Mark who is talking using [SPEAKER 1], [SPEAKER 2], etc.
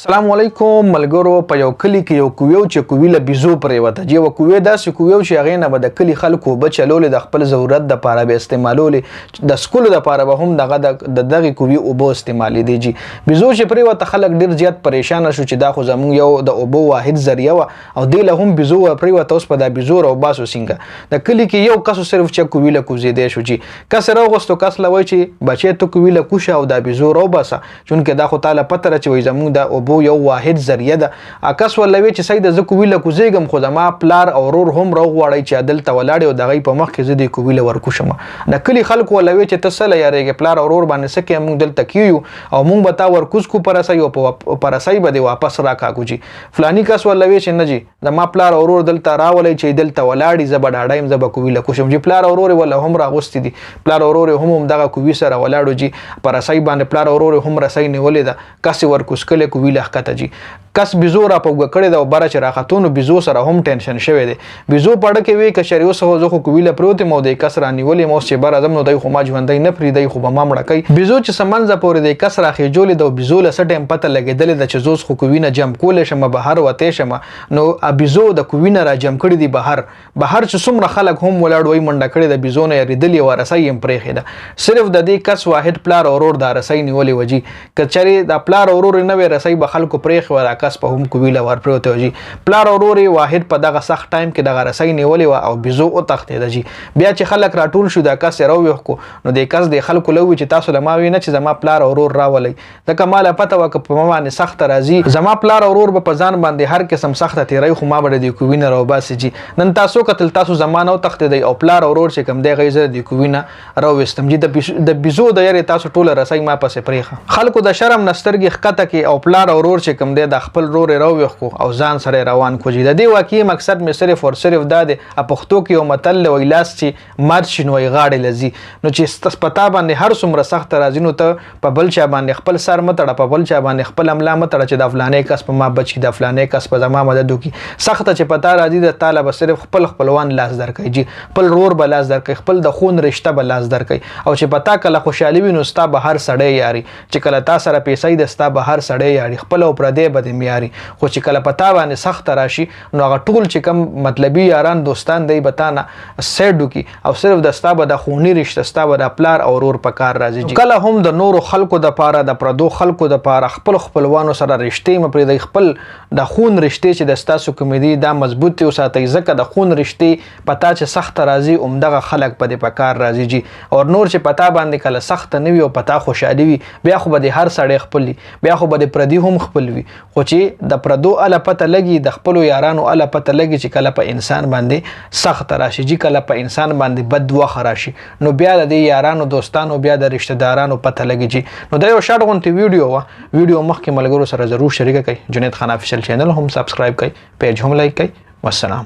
[SPEAKER 1] السلام علیکم ملګرو. په یو کلی کې یو کویو چې کویله بیزو پرېوته. چې یو کویه داسې کویو چې هغې نه به د کلي خلکو اوبه چلولې د خپل ضرورت دپاره به استعمالولې، د څښلو دپاره به هم د دغې کویې اوبه استعمالېدې. جي بیزو چې پرېوته خلک ډېر زیات پریشانه شو چې دا خو زموږ یو د اوبو واحد ذریعه وه او دې له هم بیزو پرېوته. اوس په دا بیزو راوباسو څنګه؟ د کلي کې یو کسو صرف چې کویله کوزېدی شو. جي کس راوغوستو، کس له وایي چې بچی ته کویله کوشه او دا بیزو راوباسه، چونکې دا خو تاله پته ده چې وایي زموږ د اوبو یو واحد ذریعه ده. کس ولوي چې سید زه کویله کوزېږم، خو زما پلار او ورور هم راوغواړئ چې دلته ولاړې او د هغوی په مخ کې زه دې کویله ورکوشم. د کلي خلکو ولوي چې ته څه له یارېږې، پلار او ورور باندې څه کوې، موږ دلته کیو او موږ به تا ورکوز کو په رسۍ او په رسۍ به دې واپس راکاږو. جي فلاني کس ولوي چې نه جي زما پلار او ورور دلته راولئ چې دلته ولاړي، زه به ډاډه یم، زه به کویله کوشم. جي پلار او ورور یې وله هم راغوستي دي، پلار او ورور یې هم همدغه کویي سره ولاړو. جي په رسۍ باندې پلار او ورور یې هم رسۍ نیولې ده، کس یې ورکوز کړی کویله ښکته. جي کس بیزو را په اوږه کړې ده او بره چې راختو نو بیزو سره هم ټینشن شوی دی. بیزو پړه کې وی که چېرې اوس خو زه خو کویله پروت یم او د کس رانیولې یم، اوس چې بره ځم نو دی خو ما ژوندی نه پرېږدی، خو به ما مړه کوي. بیزو چې څه منځه پورې د کس راخېجولې ده او بیزو له څه ټایم پته لګېدلې ده چې زه اوس خو کوینه جمع کولی شم، بهر وتی شم. نو بیزو د کوینه را جمع کړي دي بهر چې څومره خلک هم ولاړ وی منډه کړې ده، بیزو نه یېرېدلې وه، رسۍ یې هم پرېښې ده. صرف د دې کس واحد پلار او ورور دا رسۍ نیولې وه. جي که چېرې دا پلار او ورور یې نه وی رسۍ به خلکو پرېښې وه، دا کس په هم کویله ورپرېوتی و. جي پلار او ورور یې واحد په دغه سخت ټایم کې دغه رسۍ نیولې وه او بیزو وتښتېده. جي بیا چې خلک راټول شو، دا کس یې راوویښ کړو، نو دې کس د خلکو له وویل چې تاسو له ما وی نه چې زما پلار او ورور راولئ، ځکه ما له پته وه که په ما باندې سخته راځي، زما پلار او ورور به په ځان باندې هر قسم سخته تېروي، خو ما به د دې کووي نه راوباسي. جي نن تاسو کتل، تاسو زما نه وتښتېدئ او پلار او ورور چې کوم دی هغوی زه د دې کووي نه راوویستم. جي د بیزو د یارې تاسو ټوله رسۍ ما پسې پرېښه. خلکو د شرم نه سترګې ښکته کړې او پلار او ورور چې کوم دی د خپل ورور یې راوویښ کړو او ځان سره روان کو. جي د دې واقعي مقصد مې صرف او صرف دا دی، پښتو کې یو متل دی وایي لاس چې مات شي نو وایي غاړې له ځي. نو چې په تا باندې هر څومره سخته راځي نو ته په بل چا باندې خپل سر مه تړه، په بل چا باندې خپل املا مه تړه چې دا فلانی کس په ما بچ کړي، دا فلانی کس په زما مدد وکړي. سخته چې په تا راځي د تا له به صرف خپل خپلوان لاس درکوي. جي خپل ورور به لاس درکوي، خپل د خون رشته به لاس درکوي. او چې په تا کله خوشحالي وي نو ستا به هر سړی یاري، چې کله تا سره پیسې ده ستا به هر سړی یاري، خپل او پردی به دې یاري. خو چې کله په تا باندې سخته راشي نو هغه ټول چې کوم مطلبي یاران دوستان دی به تا نه سیډ وکړي او صرف د ستا به د خوني رشته، ستا به د پلار او ورور په کار راځي. کله هم د نورو خلکو دپاره، د پردو خلکو دپاره خپل خپلوانو سره رشتې مه پرېږدئ. خپل د خون رشتې چې د ستاسو کومې دي دا مضبوطې وساتئ، ځکه د خون رشتې په تا چې سخته راځي همدغه خلک په دې په کار راځي. جي او نور چې په تا باندې کله سخته نه وي او په تا خوشحالي وي، بیا خو به د هر سړی خپل وي، بیا خو به د پردي هم خپل وي. خو چې د پردو اله پته لګي، د خپلو یارانو اله پته لګي چې کله په انسان باندې سخت راشي، جي کله په انسان باندې بد وخت راشي، نو بیا د دې یارانو دوستانو بیا د رشته دارانو پته لګي. جي نو دا یو شارټ غونټې ویډیو وه، ویډیو مخکې ملګرو سره ضرور شریکه کړئ. جنید خان افیشل چینل هم سبسکرایب کړئ، پیج هم لایک کړئ. والسلام.